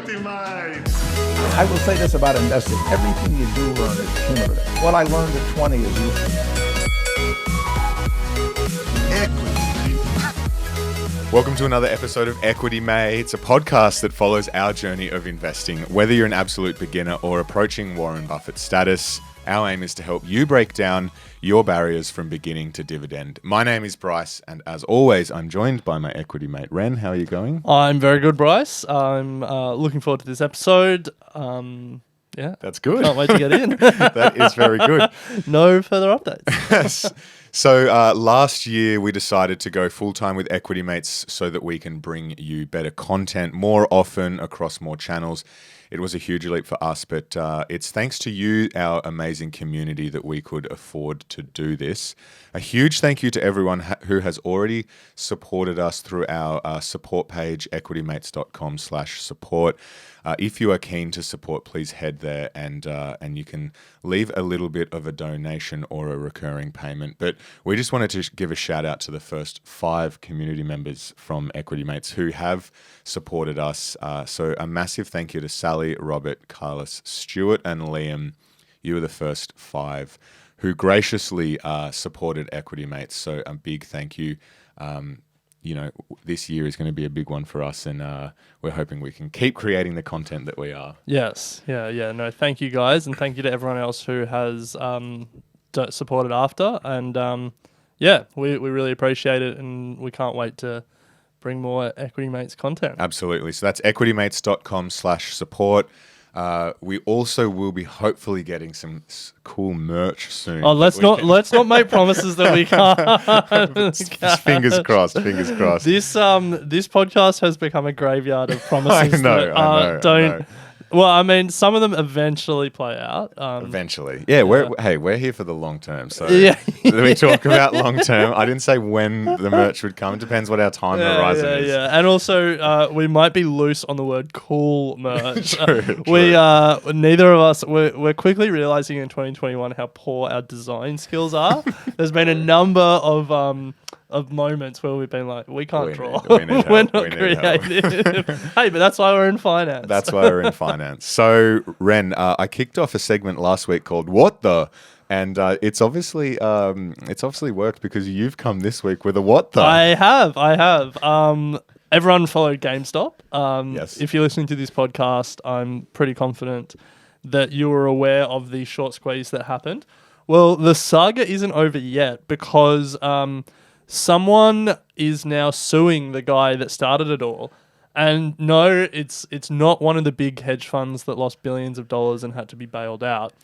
Equity Mate. I will say this about investing. Everything you do learn is cumulative. What I learned at 20 is useful. Welcome to another episode of Equity Mates, a podcast that follows our journey of investing. Whether you're an absolute beginner or approaching Warren Buffett status, our aim is to help you break down your barriers from beginning to dividend. My name is Bryce, and as always, I'm joined by my equity mate, Ren. How are you going? I'm very good, Bryce. I'm looking forward to this episode. Yeah. That's good. Can't wait to get in. That is very good. No further updates. So last year we decided to go full-time with Equity Mates so that we can bring you better content more often across more channels. It was a huge leap for us, but it's thanks to you, our amazing community, that we could afford to do this. A huge thank you to everyone who has already supported us through our support page, equitymates.com/support. If you are keen to support, please head there and you can leave a little bit of a donation or a recurring payment. But we just wanted to give a shout out to the first 5 community members from Equity Mates who have supported us. So a massive thank you to Sally, Robert, Carlos, Stuart, and Liam. You were the first 5 who graciously supported Equity Mates. So a big thank you. You know, this year is going to be a big one for us, and we're hoping we can keep creating the content that we are. Yes. Yeah. No, thank you guys, and thank you to everyone else who has supported after. And yeah, we really appreciate it, and we can't wait to bring more Equity Mates content. Absolutely. So that's equitymates.com/support. We also will be hopefully getting some cool merch soon. Oh, let's not make promises that we can't. Fingers crossed. Fingers crossed. This podcast has become a graveyard of promises. I know. Well, I mean, some of them eventually play out. Eventually. Yeah, we're here for the long term. So yeah. we talk about long term. I didn't say when the merch would come. It depends what our time horizon is. Yeah. And also, we might be loose on the word cool merch. True. Neither of us, we're quickly realizing in 2021 how poor our design skills are. There's been a number of moments where we've been like, we can't draw. We're not creative. Hey, but that's why we're in finance. That's why we're in finance. So, Ren, I kicked off a segment last week called "What the," and it's obviously worked because you've come this week with a "What the." I have. Everyone followed GameStop. Yes. If you're listening to this podcast, I'm pretty confident that you were aware of the short squeeze that happened. Well, the saga isn't over yet because someone is now suing the guy that started it all. And no, it's not one of the big hedge funds that lost billions of dollars and had to be bailed out.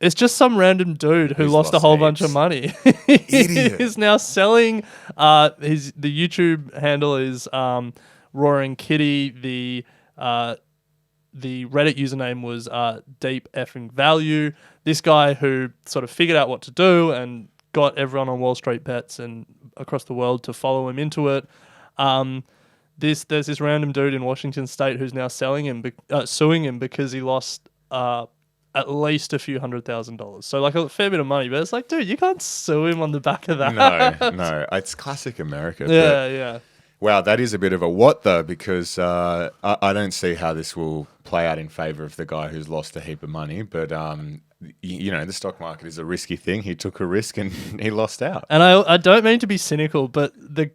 It's just some random dude who lost a whole bunch of money. Idiot. He's now selling. The YouTube handle is Roaring Kitty. The Reddit username was Deep Effing Value. This guy who sort of figured out what to do and got everyone on Wall Street Bets and across the world to follow him into it. There's this random dude in Washington State who's now suing him because he lost at least a few $100,000. So like a fair bit of money, but it's like, dude, you can't sue him on the back of that. No, it's classic America. Yeah. Wow, that is a bit of a what though, because I don't see how this will play out in favor of the guy who's lost a heap of money. But you know, the stock market is a risky thing. He took a risk and he lost out. And I don't mean to be cynical, but the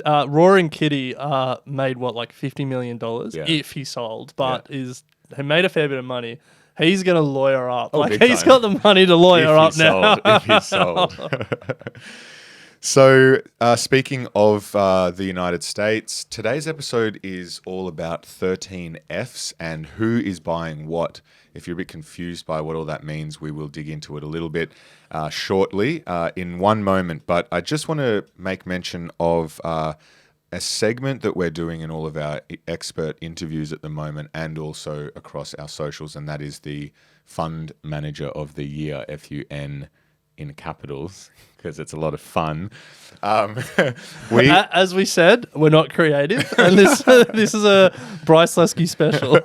Roaring Kitty made like $50 million if he sold, but he made a fair bit of money. He's going to lawyer up. He's got the money to lawyer up now. If he sold. So, speaking of the United States, today's episode is all about 13 Fs and who is buying what. If you're a bit confused by what all that means, we will dig into it a little bit shortly in one moment. But I just want to make mention of a segment that we're doing in all of our expert interviews at the moment and also across our socials, and that is the Fund Manager of the Year, FUN in capitals, because it's a lot of fun. As we said, we're not creative, and this is a Bryce Lesky special.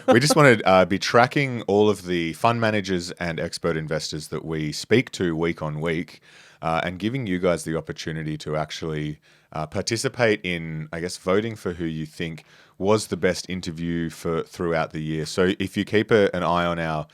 We just want to be tracking all of the fund managers and expert investors that we speak to week on week, and giving you guys the opportunity to actually participate in, I guess, voting for who you think was the best interview for throughout the year. So if you keep an eye on our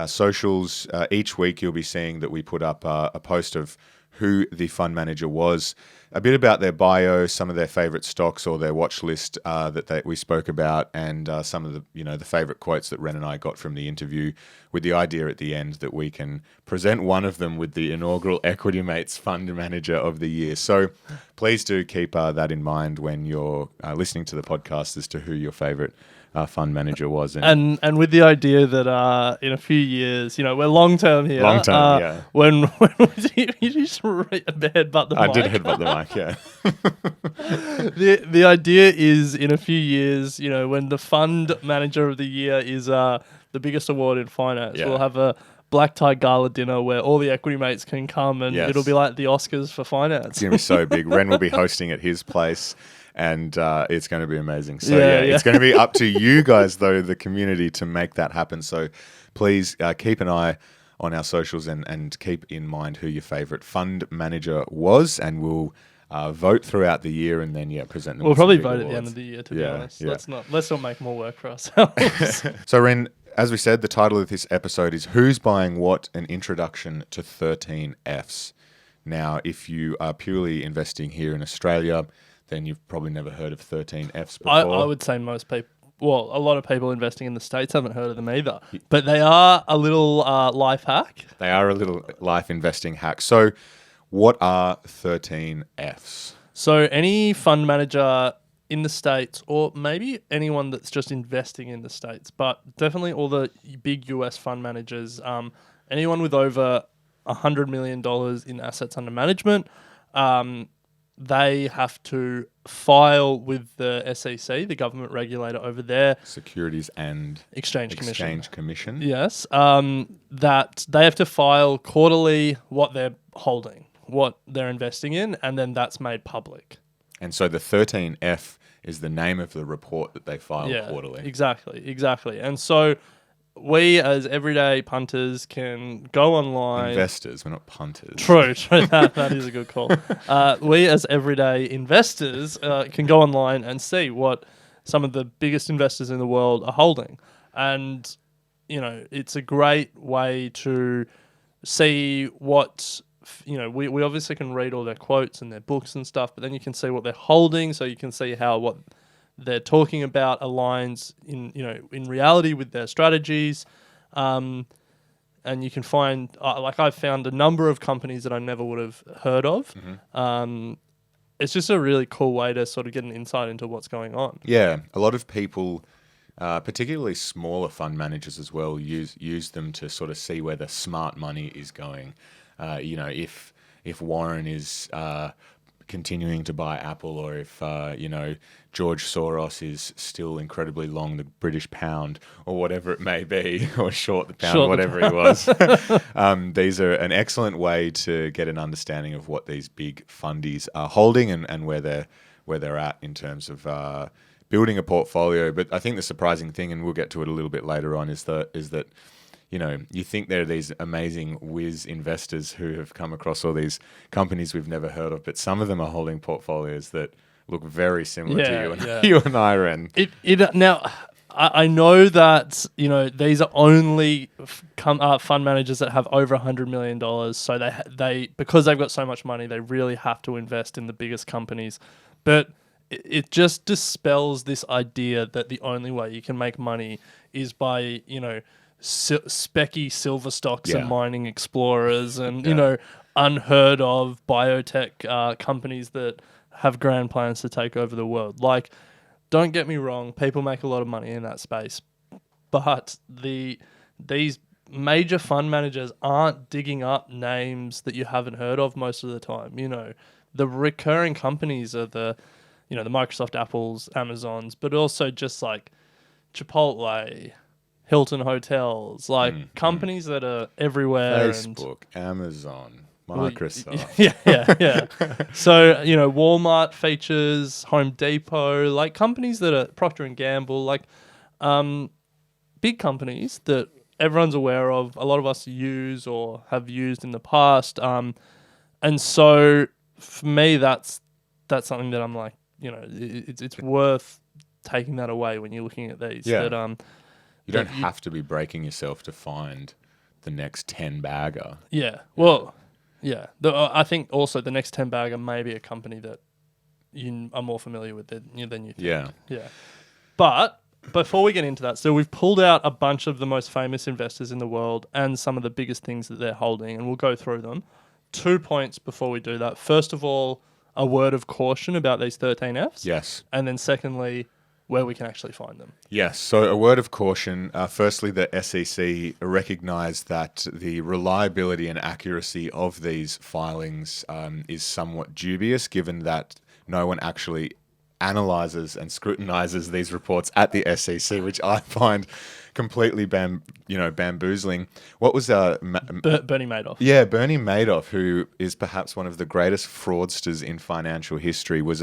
socials, each week you'll be seeing that we put up a post of who the fund manager was, a bit about their bio, some of their favorite stocks or their watch list that we spoke about, and some of the favorite quotes that Ren and I got from the interview, with the idea at the end that we can present one of them with the inaugural Equity Mates Fund Manager of the Year. So please do keep that in mind when you're listening to the podcast as to who your favorite fund manager was. And with the idea that in a few years, we're long term here. Long term, yeah. When you just headbutt the mic. I did headbutt the mic, yeah. The idea is in a few years, when the fund manager of the year is the biggest award in finance, Yeah. we'll have a black tie gala dinner where all the equity mates can come, and Yes. it'll be like the Oscars for finance. It's going to be so big. Ren will be hosting at his place, and it's going to be amazing. So, Yeah. It's going to be up to you guys, though, the community, to make that happen. So please keep an eye on our socials and keep in mind who your favorite fund manager was, and we'll vote throughout the year and then, present them. We'll with some probably big vote at the awards. end of the year, to be Yeah, honest. yeah. Let's not make more work for ourselves. So, Ren, as we said, the title of this episode is Who's Buying What? An Introduction to 13 Fs. Now, if you are purely investing here in Australia, then you've probably never heard of 13 Fs before. I would say most people, well, a lot of people investing in the States haven't heard of them either. But they are a little life hack. They are a little life investing hack. So, what are 13 Fs? So any fund manager in the States, or maybe anyone that's just investing in the States, but definitely all the big US fund managers, anyone with over $100 million in assets under management, they have to file with the SEC, the government regulator over there. Securities and Exchange Commission. Yes. That they have to file quarterly what they're holding, what they're investing in, and then that's made public. And so the 13F is the name of the report that they file quarterly. Exactly. And so we as everyday punters can go online. Investors, we're not punters. True. That is a good call. We as everyday investors can go online and see what some of the biggest investors in the world are holding. And, it's a great way to see what, we obviously can read all their quotes and their books and stuff, but then you can see what they're holding, so you can see how what they're talking about aligns in reality with their strategies. And you can find, I've found a number of companies that I never would have heard of. Mm-hmm. It's just a really cool way to sort of get an insight into what's going on. Yeah, a lot of people, particularly smaller fund managers as well, use them to sort of see where the smart money is going. If Warren is continuing to buy Apple, or if George Soros is still incredibly long the British pound, or whatever it may be, or short the pound, whatever he was. These are an excellent way to get an understanding of what these big fundies are holding and where they're at in terms of building a portfolio. But I think the surprising thing, and we'll get to it a little bit later on, is that you think there are these amazing whiz investors who have come across all these companies we've never heard of, but some of them are holding portfolios that look very similar to you and I, Ren. Now, I know that these are only fund managers that have over $100 million. So they because they've got so much money, they really have to invest in the biggest companies. But it just dispels this idea that the only way you can make money is by specky silver stocks and mining explorers and unheard of biotech companies that have grand plans to take over the world. Like, don't get me wrong, people make a lot of money in that space, but these major fund managers aren't digging up names that you haven't heard of most of the time. The recurring companies are the Microsoft, Apples, Amazons, but also just like Chipotle, Hilton Hotels, like companies that are everywhere. Facebook, Amazon, Microsoft. Yeah. So, Walmart features, Home Depot, like companies that are Procter & Gamble, like big companies that everyone's aware of, a lot of us use or have used in the past. And so for me, that's that's something that I'm like, it's worth taking that away when you're looking at these. Yeah. That, You don't have to be breaking yourself to find the next 10 bagger. Yeah. Well, yeah. I think also the next 10 bagger may be a company that you are more familiar with than you think. Yeah. Yeah. But before we get into that, so we've pulled out a bunch of the most famous investors in the world and some of the biggest things that they're holding, and we'll go through them. 2 points before we do that. First of all, a word of caution about these 13Fs. Yes. And then secondly, where we can actually find them. Yes. So a word of caution. Firstly, the SEC recognised that the reliability and accuracy of these filings is somewhat dubious, given that no one actually analyzes and scrutinizes these reports at the SEC, which I find completely bamboozling. What was Bernie Madoff? Yeah, Bernie Madoff, who is perhaps one of the greatest fraudsters in financial history, was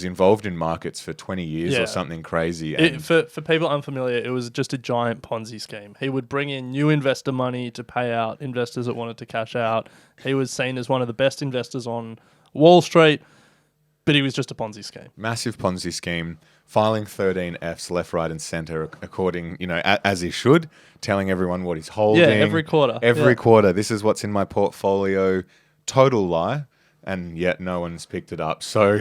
involved in markets for 20 years or something crazy. And For people unfamiliar, it was just a giant Ponzi scheme. He would bring in new investor money to pay out investors that wanted to cash out. He was seen as one of the best investors on Wall Street, but he was just a Ponzi scheme. Massive Ponzi scheme, filing 13 Fs left, right, and center, according, as he should, telling everyone what he's holding. Yeah, every quarter. Every quarter. This is what's in my portfolio. Total lie. And yet no one's picked it up. So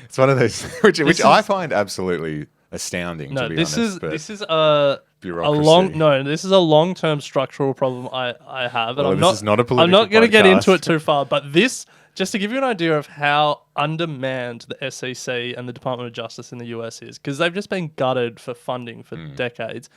it's one of those, which I find absolutely astounding, to be honest. This is a bureaucracy. This is a long-term structural problem I have. And Well, this is not a political I'm not going to get into podcast. it too far, but this, just to give you an idea of how undermanned the SEC and the Department of Justice in the US is, because they've just been gutted for funding for decades.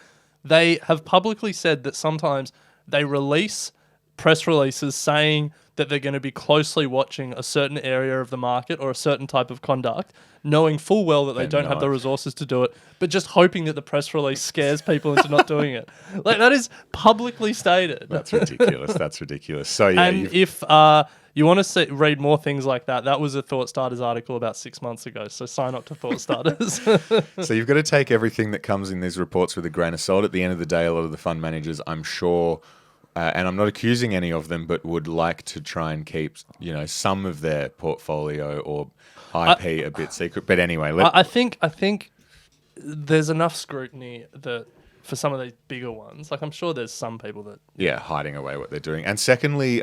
They have publicly said that sometimes they release press releases saying that they're going to be closely watching a certain area of the market or a certain type of conduct, knowing full well that they don't have the resources to do it, but just hoping that the press release scares people into not doing it. Like, that is publicly stated. That's ridiculous. That's ridiculous. So yeah, and if you want to read more things like that, that was a Thought Starters article about 6 months ago. So sign up to Thought Starters. So you've got to take everything that comes in these reports with a grain of salt. At the end of the day, a lot of the fund managers, I'm sure, and I'm not accusing any of them, but would like to try and keep, some of their portfolio or IP a bit secret. But anyway, I think there's enough scrutiny that for some of these bigger ones, like I'm sure there's some people that hiding away what they're doing. And secondly,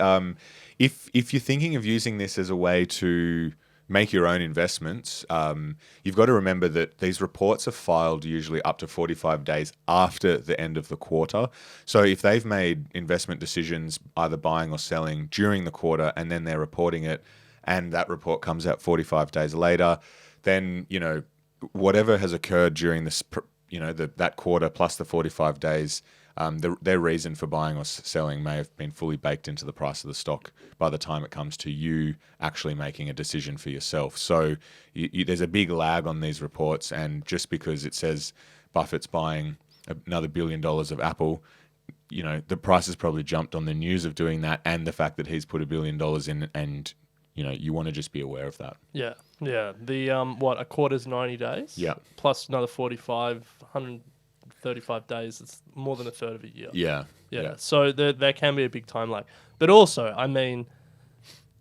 if you're thinking of using this as a way to make your own investments, you've got to remember that these reports are filed usually up to 45 days after the end of the quarter. So if they've made investment decisions, either buying or selling during the quarter, and then they're reporting it, and that report comes out 45 days later, then, whatever has occurred during this, that quarter plus the 45 days, their reason for buying or selling may have been fully baked into the price of the stock by the time it comes to you actually making a decision for yourself. So there's a big lag on these reports, and just because it says Buffett's buying another $1 billion of Apple, the price has probably jumped on the news of doing that, and the fact that he's put $1 billion in, and you want to just be aware of that. Yeah. The a quarter's 90 days. Yeah. Plus another 135 days. It's more than a third of a year. Yeah. So there can be a big time lag. But also, I mean,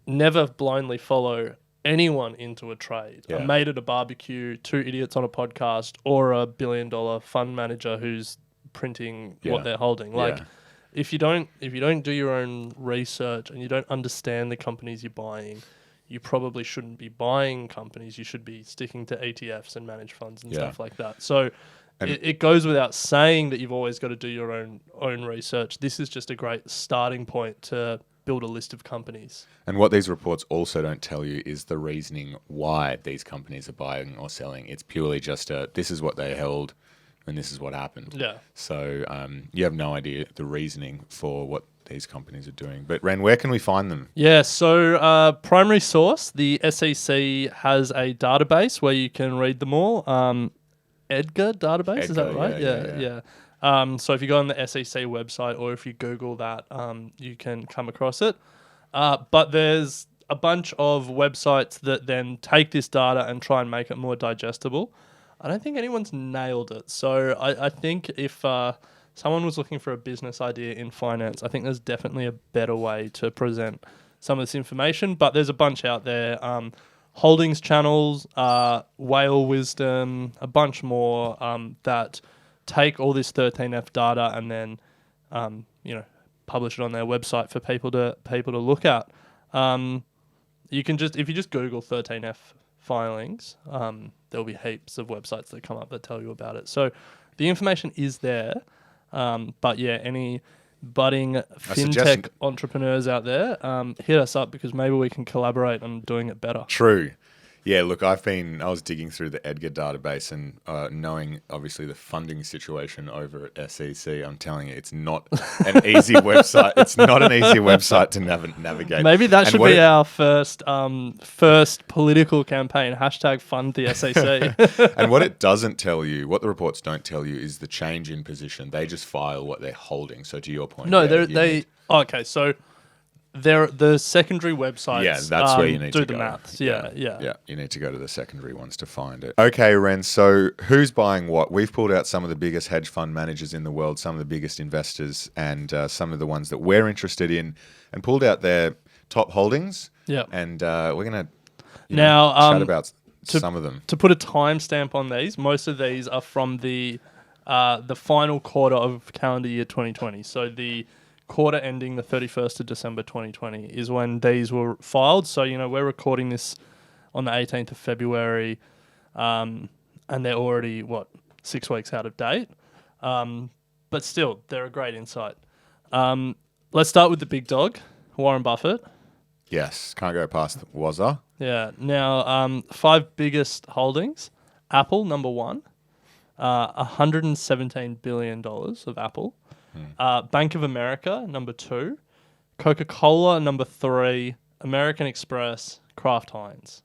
never blindly follow anyone into a trade. Yeah. A mate at a barbecue, 2 idiots on a podcast, or a $1 billion fund manager who's printing what they're holding. Like, if you don't do your own research and you don't understand the companies you're buying, you probably shouldn't be buying companies. You should be sticking to ETFs and managed funds and stuff like that. So it goes without saying that you've always got to do your own research. This is just a great starting point to build a list of companies. And what these reports also don't tell you is the reasoning why these companies are buying or selling. It's purely just this is what they held and this is what happened. Yeah. So you have no idea the reasoning for what these companies are doing. But Ren, where can we find them? Yeah, so primary source, the SEC has a database where you can read them all. Edgar database, is that right? Yeah. So if you go on the SEC website or if you Google that, you can come across it. But there's a bunch of websites that then take this data and try and make it more digestible. I don't think anyone's nailed it. So I think if someone was looking for a business idea in finance, I think there's definitely a better way to present some of this information. But there's a bunch out there. holdings channels, Whale Wisdom, a bunch more that take all this 13F data and then publish it on their website for people to look at. You can just, if you just Google 13F filings, there'll be heaps of websites that come up that tell you about it. So the information is there, but yeah, any budding fintech entrepreneurs out there, hit us up because maybe we can collaborate on doing it better. True. Yeah, look, I was digging through the Edgar database and knowing obviously the funding situation over at SEC, I'm telling you, it's not an easy website. It's not an easy website to navigate. Maybe that should be our first political campaign, #fund the SEC. And what it doesn't tell you, what the reports don't tell you is the change in position. They just file what they're holding. So to your point. No, okay, so they're the secondary websites. Yeah, that's where you need to do the go. maths. Yeah. You need to go to the secondary ones to find it. Okay, Ren. So who's buying what? We've pulled out some of the biggest hedge fund managers in the world, some of the biggest investors, and some of the ones that we're interested in, and pulled out their top holdings. Yeah. And we're gonna chat about some of them. To put a timestamp on these, most of these are from the final quarter of calendar year 2020. So the quarter ending the 31st of December 2020 is when these were filed. So, we're recording this on the 18th of February, and they're already, 6 weeks out of date. But still, they're a great insight. Let's start with the big dog, Warren Buffett. Yes, can't go past Wazza. Yeah. Now, 5 biggest holdings. Apple, number 1. $117 billion of Apple. Bank of America, number 2. Coca-Cola, number 3. American Express, Kraft Heinz.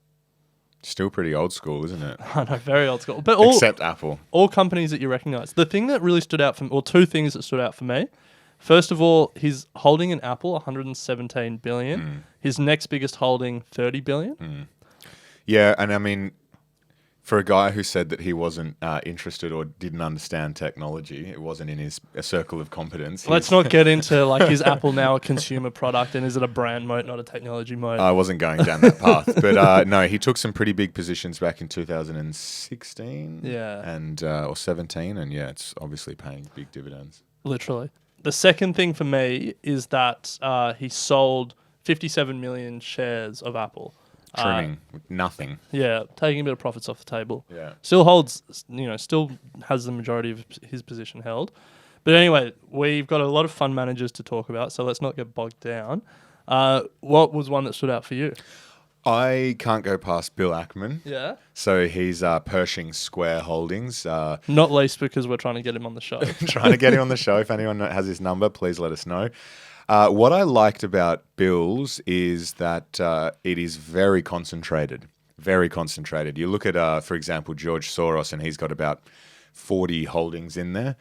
Still pretty old school, isn't it? I know, very old school. But except Apple. All companies that you recognize. The thing that really stood out for me, or 2 things that stood out for me. First of all, his holding in Apple, $117 billion. His next biggest holding, $30 billion. Yeah, and I mean, for a guy who said that he wasn't interested or didn't understand technology, it wasn't in his circle of competence. Let's not get into is Apple now a consumer product and is it a brand moat, not a technology moat? I wasn't going down that path, but no, he took some pretty big positions back in 2016, and or 17, and it's obviously paying big dividends. Literally. The second thing for me is that he sold 57 million shares of Apple. Trimming with nothing. Yeah, taking a bit of profits off the table. Yeah. Still holds, still has the majority of his position held. But anyway, we've got a lot of fund managers to talk about, so let's not get bogged down. What was one that stood out for you? I can't go past Bill Ackman. Yeah. So he's Pershing Square Holdings. Not least because we're trying to get him on the show. Trying to get him on the show. If anyone has his number, please let us know. What I liked about Bill's is that it is very concentrated. Very concentrated. You look at, for example, George Soros, and he's got about 40 holdings in there.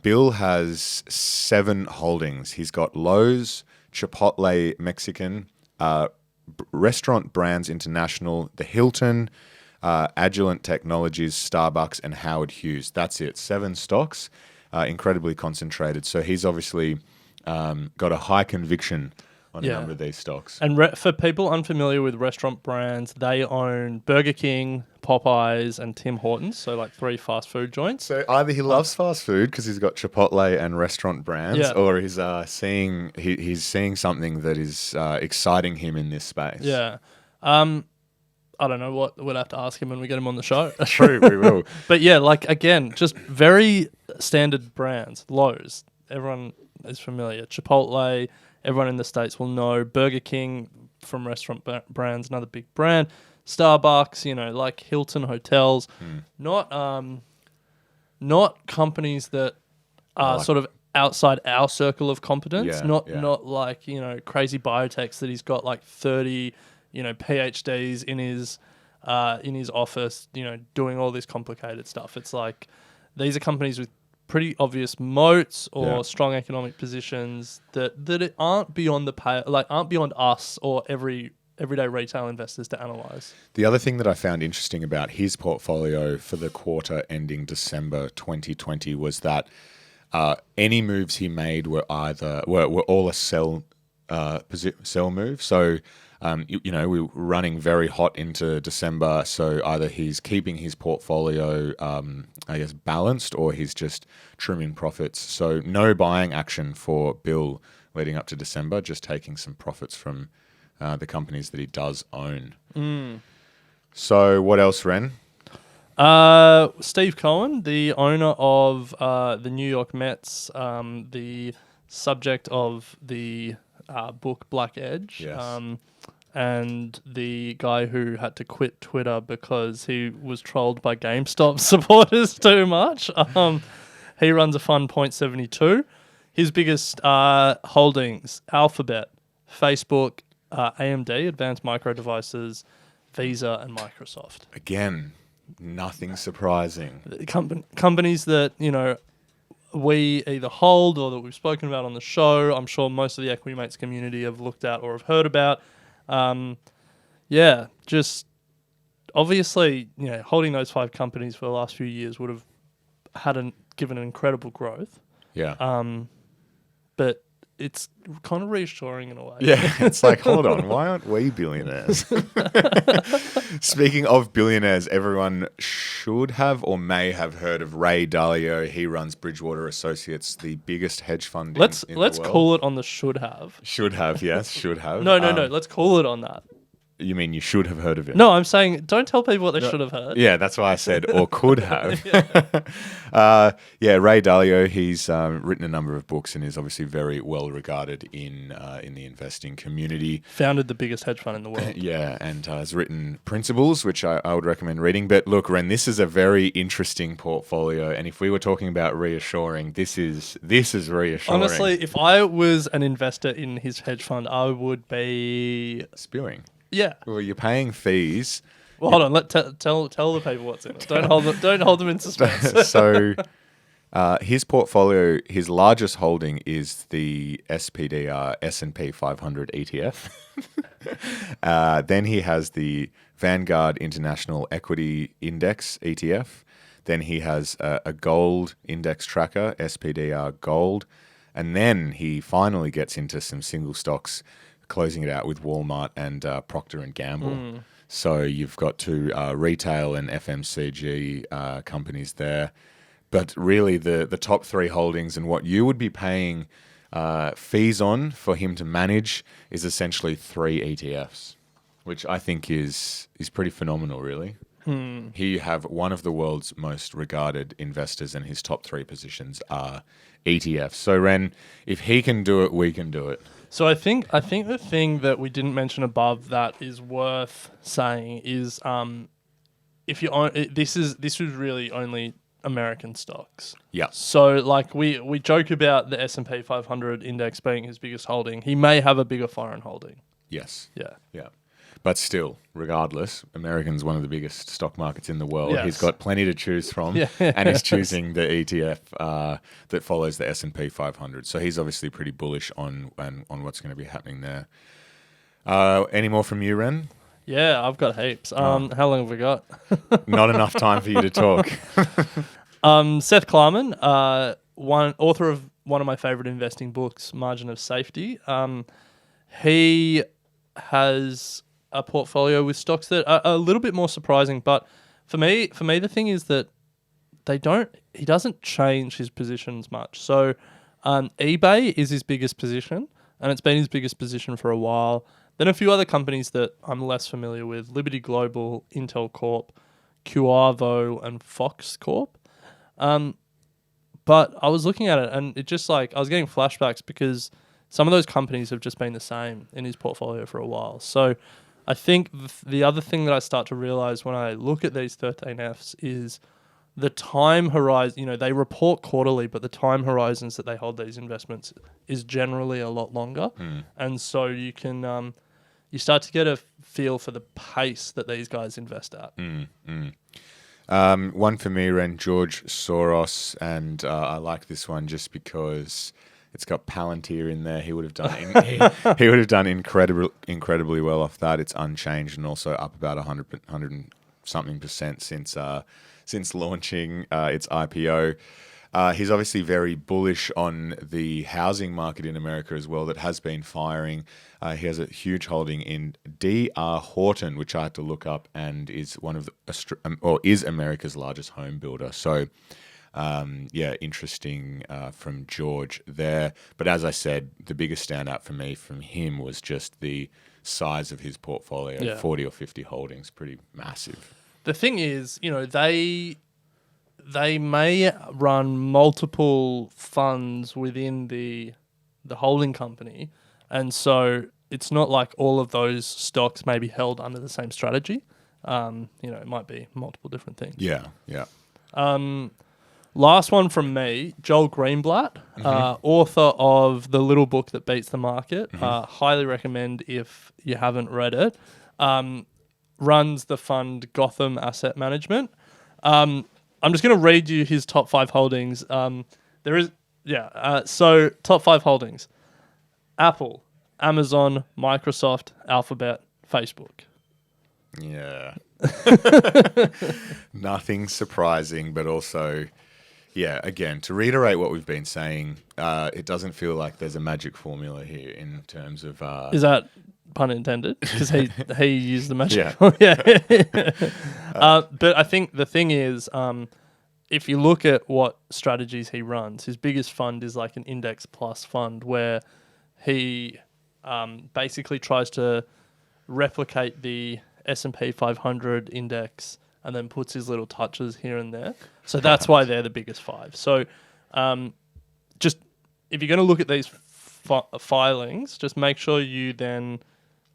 Bill has 7 holdings. He's got Lowe's, Chipotle Mexican, Restaurant Brands International, the Hilton, Agilent Technologies, Starbucks, and Howard Hughes. That's it. 7 stocks, incredibly concentrated. So he's obviously got a high conviction on a number of these stocks. And for people unfamiliar with Restaurant Brands, they own Burger King, Popeyes, and Tim Hortons, so 3 fast food joints. So either he loves fast food because he's got Chipotle and Restaurant Brands, or he's seeing something that is exciting him in this space. Yeah. I don't know what we'll have to ask him when we get him on the show. True, we will. But again, just very standard brands. Lowe's, everyone is familiar. Chipotle, everyone in the States will know. Burger King from Restaurant Brands, another big brand. Starbucks, Hilton hotels. Not companies that are sort of outside our circle of competence. Not crazy biotechs that he's got 30 PhDs in his office, doing all this complicated stuff. It's these are companies with pretty obvious moats or strong economic positions that aren't beyond aren't beyond us or everyday retail investors to analyze. The other thing that I found interesting about his portfolio for the quarter ending December 2020 was that any moves he made were all a sell move. So we're running very hot into December, so either he's keeping his portfolio, balanced, or he's just trimming profits. So no buying action for Bill leading up to December, just taking some profits from the companies that he does own. So what else, Ren? Steve Cohen, the owner of the New York Mets, the subject of the book Black Edge, Yes. and the guy who had to quit Twitter because he was trolled by GameStop supporters too much. He runs a fund, Point72. His biggest holdings: Alphabet, Facebook, AMD, Advanced Micro Devices, Visa, and Microsoft. Again, nothing surprising. Companies that, we either hold or that we've spoken about on the show. I'm sure most of the Equity Mates community have looked at or have heard about. Just obviously, holding those 5 companies for the last few years would have given an incredible growth. Yeah. But it's kind of reassuring in a way. Yeah, it's like, hold on, why aren't we billionaires? Speaking of billionaires, everyone should have or may have heard of Ray Dalio. He runs Bridgewater Associates, the biggest hedge fund Let's in the world. call it on the should have. Should have, yes, should have. No. Let's call it on that. You mean you should have heard of it? No, I'm saying don't tell people what they should have heard. Yeah, that's why I said or could have. Ray Dalio, he's written a number of books and is obviously very well regarded in the investing community. Founded the biggest hedge fund in the world. Yeah, and has written Principles, which I would recommend reading. But look, Ren, this is a very interesting portfolio, and if we were talking about reassuring, this is reassuring. Honestly, if I was an investor in his hedge fund, I would be spewing. Yeah. Well, you're paying fees. Well, hold on. Tell the people what's in it. Don't hold them in suspense. So, his portfolio, his largest holding is the SPDR S&P 500 ETF. Then he has the Vanguard International Equity Index ETF. Then he has a gold index tracker, SPDR Gold. And then he finally gets into some single stocks, closing it out with Walmart and Procter & Gamble. So you've got 2 retail and FMCG companies there. But really the top 3 holdings and what you would be paying fees on for him to manage is essentially 3 ETFs, which I think is pretty phenomenal, really. He have one of the world's most regarded investors, and his top 3 positions are ETFs. So, Ren, if he can do it, we can do it. So I think the thing that we didn't mention above that is worth saying is if you own this was really only American stocks. Yeah. So like we joke about the S&P 500 index being his biggest holding. He may have a bigger foreign holding. Yes. Yeah. Yeah. But still, regardless, American's one of the biggest stock markets in the world. Yes. He's got plenty to choose from, and he's choosing the ETF that follows the S&P 500. So he's obviously pretty bullish on what's going to be happening there. Any more from you, Ren? Yeah, I've got heaps. How long have we got? Not enough time for you to talk. Seth Klarman, author of one of my favorite investing books, Margin of Safety. He has a portfolio with stocks that are a little bit more surprising, but for me, the thing is that he doesn't change his positions much. So, eBay is his biggest position, and it's been his biggest position for a while. Then a few other companies that I'm less familiar with: Liberty Global, Intel Corp, Cuavo, and Fox Corp. But I was looking at it, and it just I was getting flashbacks because some of those companies have just been the same in his portfolio for a while. So I think the other thing that I start to realize when I look at these 13Fs is the time horizon. They report quarterly, but the time horizons that they hold these investments is generally a lot longer. And so you can you start to get a feel for the pace that these guys invest at. One for me, Ren, George Soros, and I like this one just because it's got Palantir in there. He would have done he would have done incredibly well off that. It's unchanged and also up about 100 and something percent since launching its IPO. He's obviously very bullish on the housing market in America as well that has been firing. He has a huge holding in D.R. Horton, which I had to look up, and is one of is America's largest home builder. So, interesting from George there. But as I said, the biggest standout for me from him was just the size of his portfolio, 40 or 50 holdings, pretty massive. The thing is, they may run multiple funds within the holding company, and so it's not like all of those stocks may be held under the same strategy. It might be multiple different things. Yeah. Last one from me, Joel Greenblatt, author of The Little Book That Beats the Market. Highly recommend if you haven't read it. Runs the fund Gotham Asset Management. I'm just going to read you his top 5 holdings. So top 5 holdings: Apple, Amazon, Microsoft, Alphabet, Facebook. Yeah. Nothing surprising, but also, again, to reiterate what we've been saying, it doesn't feel like there's a magic formula here in terms of... Is that pun intended? Because he used the magic. But I think the thing is, if you look at what strategies he runs, his biggest fund is like an index plus fund where he basically tries to replicate the S&P 500 index and then puts his little touches here and there. So that's why they're the biggest 5. So just if you're going to look at these filings, just make sure you then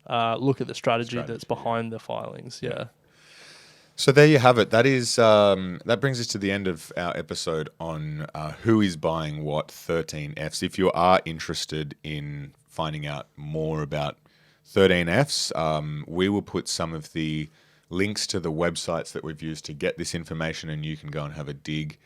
look at the strategy that's behind the filings. Yeah. So there you have it. That is that brings us to the end of our episode on who is buying what 13Fs. If you are interested in finding out more about 13Fs, we will put some of the links to the websites that we've used to get this information, and you can go and have a dig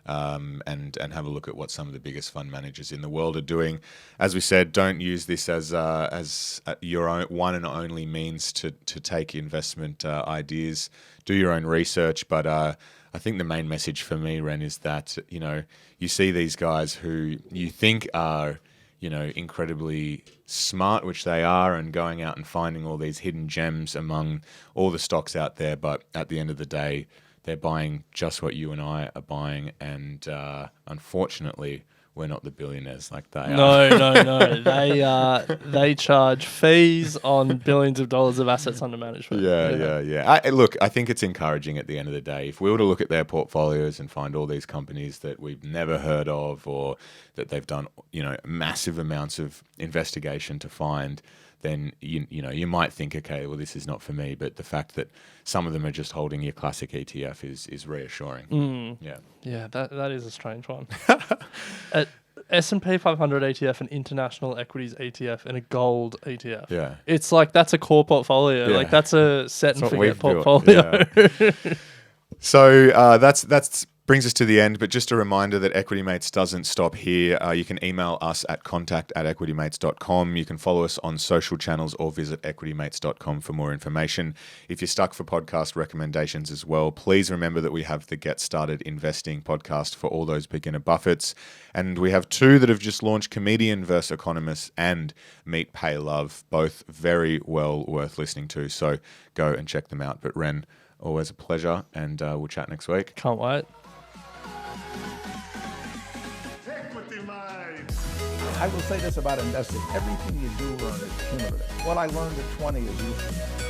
and have a look at what some of the biggest fund managers in the world are doing. As we said, don't use this as your own one and only means to take investment ideas. Do your own research, but I think the main message for me, Ren, is that you see these guys who you think are incredibly smart, which they are, and going out and finding all these hidden gems among all the stocks out there. But at the end of the day, they're buying just what you and I are buying. And unfortunately, we're not the billionaires like they are. No. They charge fees on billions of dollars of assets under management. Yeah. Look, I think it's encouraging at the end of the day. If we were to look at their portfolios and find all these companies that we've never heard of, or that they've done, massive amounts of investigation to find, then you might think, okay, well, this is not for me. But the fact that some of them are just holding your classic ETF is reassuring. Yeah, that is a strange one. S&P 500 ETF, an international equities ETF, and a gold ETF. Yeah, it's like that's a core portfolio. Yeah. Like that's a set and forget portfolio. Yeah. So that's brings us to the end, but just a reminder that Equity Mates doesn't stop here. You can email us at contact@equitymates.com. You can follow us on social channels or visit equitymates.com for more information. If you're stuck for podcast recommendations as well, please remember that we have the Get Started Investing podcast for all those beginner Buffets. And we have 2 that have just launched, Comedian vs. Economist and Meet, Pay, Love, both very well worth listening to. So go and check them out. But Ren, always a pleasure, and we'll chat next week. Can't wait. I will say this about investing. Everything you do learn is cumulative. What I learned at 20 is useful.